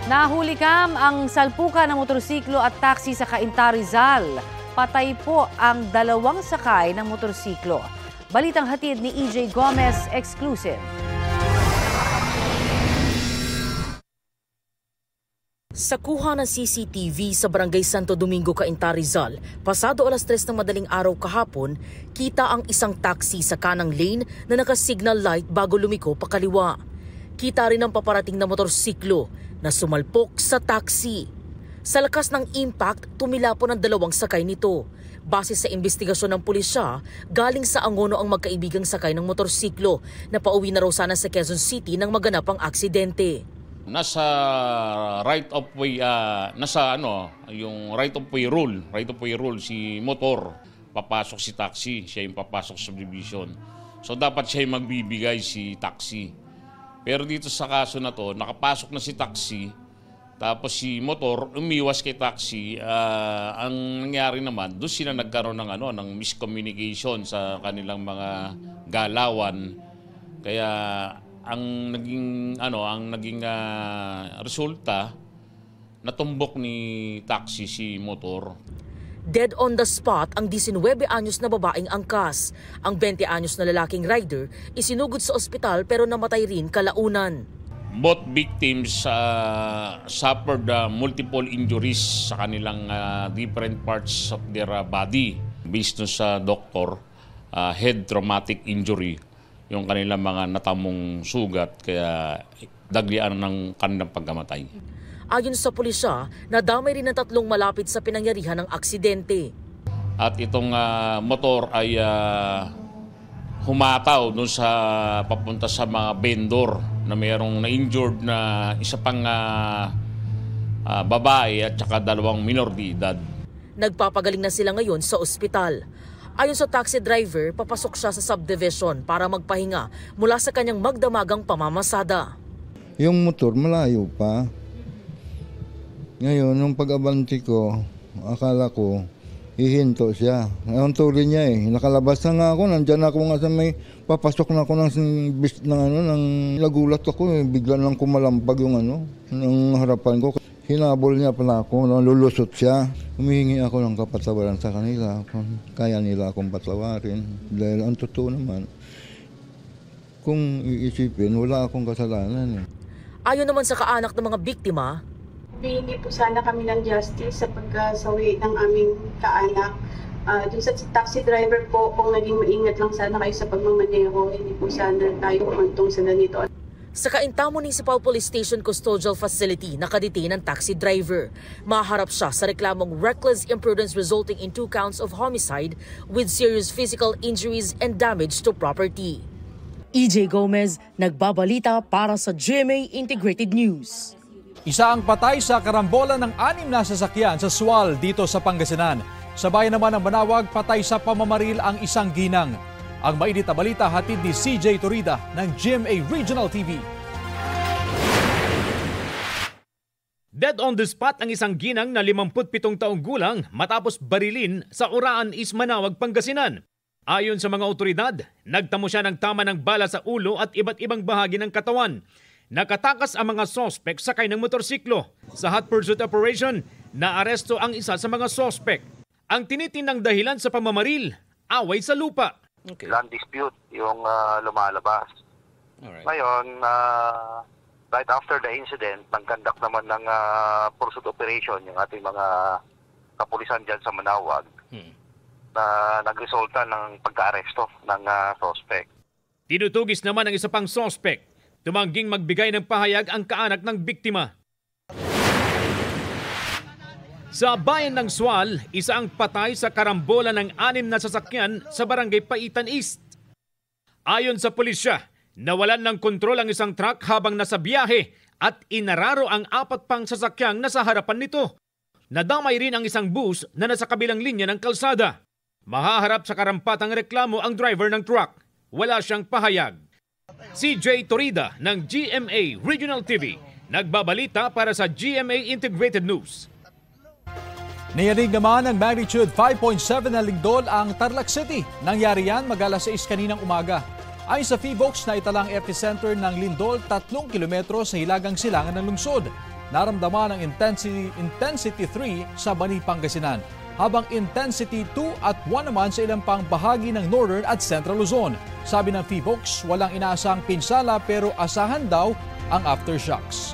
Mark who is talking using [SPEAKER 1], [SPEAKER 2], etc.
[SPEAKER 1] Nahuli kam ang salpukan ng motorsiklo at taxi sa Cainta, Rizal. Patay po ang dalawang sakay ng motorsiklo. Balitang hatid ni EJ Gomez, exclusive.
[SPEAKER 2] Sa kuha ng CCTV sa Barangay Santo Domingo, Cainta, Rizal, pasado alas 3 ng madaling araw kahapon, kita ang isang taxi sa kanang lane na naka-signal light bago lumiko pakaliwa. Kita rin ang paparating na motorsiklo na sumalpok sa taxi. Sa lakas ng impact, tumilapon ang dalawang sakay nito. Base sa investigasyon ng pulisya, galing sa Angono ang magkaibigang sakay ng motorsiklo na pauwi na raw sana sa Quezon City nang maganap ang aksidente.
[SPEAKER 3] Nasa right of way yung right of way rule si motor, papasok si taxi, siya yung papasok sa subdivision. So dapat siya yung magbibigay si taxi. Pero dito sa kaso na to, nakapasok na si taxi, tapos si motor umiwas kay taxi. Ang nangyari naman, doon sila nagkaroon ng miscommunication sa kanilang mga galawan. Kaya ang naging resulta, natumbok ni taxi si motor.
[SPEAKER 2] Dead on the spot ang 19 anyos na babaeng angkas. Ang 20 anyos na lalaking rider isinugod sa ospital pero namatay rin kalaunan.
[SPEAKER 3] Both victims suffered multiple injuries sa kanilang different parts of their body. Based sa doktor, head traumatic injury yung kanilang mga natamong sugat, kaya daglian ng kanilang pagkamatay.
[SPEAKER 2] Ayon sa pulisya, nadamay rin ang 3 malapit sa pinangyarihan ng aksidente.
[SPEAKER 3] At itong motor ay humataw doon sa papunta sa mga vendor na mayroong na-injured na isa pang babae at saka 2 minor de edad.
[SPEAKER 2] Nagpapagaling na sila ngayon sa ospital. Ayon sa taxi driver, papasok siya sa subdivision para magpahinga mula sa kanyang magdamagang pamamasada.
[SPEAKER 4] Yung motor malayo pa. Ngayon, nung pag-abanti ko, akala ko hihinto siya. Ang tuloy niya nakalabas na nga ako, nandyan ako nga sa may papasok na ako ng nagulat ako bigla lang kumalampag yung ng harapan ko. Hinabol niya pala ako, lulusot siya. Humihingi ako ng kapatawaran sa kanila kung kaya nila akong patawarin. Dahil ang totoo naman, kung iisipin, wala akong kasalanan.
[SPEAKER 2] Ayon naman sa kaanak ng mga biktima,
[SPEAKER 5] hihingi po sana kami ng justice sa pagkasawi ng aming kaanak. Dun sa taxi driver po, kung naging maingat lang sana kayo sa pagmamaneho, hindi po sana tayo kumantong sa ganito.
[SPEAKER 2] Sa Cainta Municipal Police Station Custodial Facility, nakadetain ang taxi driver. Maharap siya sa reklamong reckless imprudence resulting in 2 counts of homicide with serious physical injuries and damage to property. EJ Gomez, nagbabalita para sa GMA Integrated News.
[SPEAKER 6] Isa ang patay sa karambola ng 6 na sasakyan sa Sual dito sa Pangasinan. Sa bayan naman ng Manawag, patay sa pamamaril ang isang ginang. Ang mainit na balita hatid ni CJ Torida ng GMA Regional TV.
[SPEAKER 7] Dead on the spot ang isang ginang na 57 taong gulang matapos barilin sa Uraan, East Manawag, Pangasinan. Ayon sa mga otoridad, nagtamo siya ng tama ng bala sa ulo at iba't ibang bahagi ng katawan. Nakatakas ang mga sospek sakay ng motorsiklo. Sa hot pursuit operation, naaresto ang isa sa mga sospek. Ang tinitinang dahilan sa pamamaril, away sa lupa.
[SPEAKER 8] Okay. Land dispute yung lumalabas. Alright. Ngayon, right after the incident, nag-conduct naman ng pursuit operation yung ating mga kapulisan dyan sa Manawag na nagresulta ng pagka-aresto ng suspect.
[SPEAKER 7] Tinutugis naman ang isa pang suspect. Tumangging magbigay ng pahayag ang kaanak ng biktima. Sa bayan ng Sual, isa ang patay sa karambola ng 6 na sasakyan sa barangay Paitan East. Ayon sa pulisya, nawalan ng kontrol ang isang truck habang nasa biyahe at inararo ang 4 pang sasakyang nasa harapan nito. Nadamay rin ang isang bus na nasa kabilang linya ng kalsada. Mahaharap sa karampatang reklamo ang driver ng truck. Wala siyang pahayag. CJ Torida ng GMA Regional TV, nagbabalita para sa GMA Integrated News.
[SPEAKER 6] Niyanig naman ng magnitude 5.7 na lindol ang Tarlac City. Nangyari yan mag-alas 6 kaninang umaga. Ayon sa PHIVOLCS na italang epicenter ng lindol 3 kilometro sa hilagang silangan ng lungsod. naramdaman ang Intensity 3 sa Bani, Pangasinan, habang Intensity 2 at 1 naman sa ilang pang bahagi ng Northern at Central Luzon. Sabi ng PHIVOLCS, walang inaasahang pinsala pero asahan daw ang aftershocks.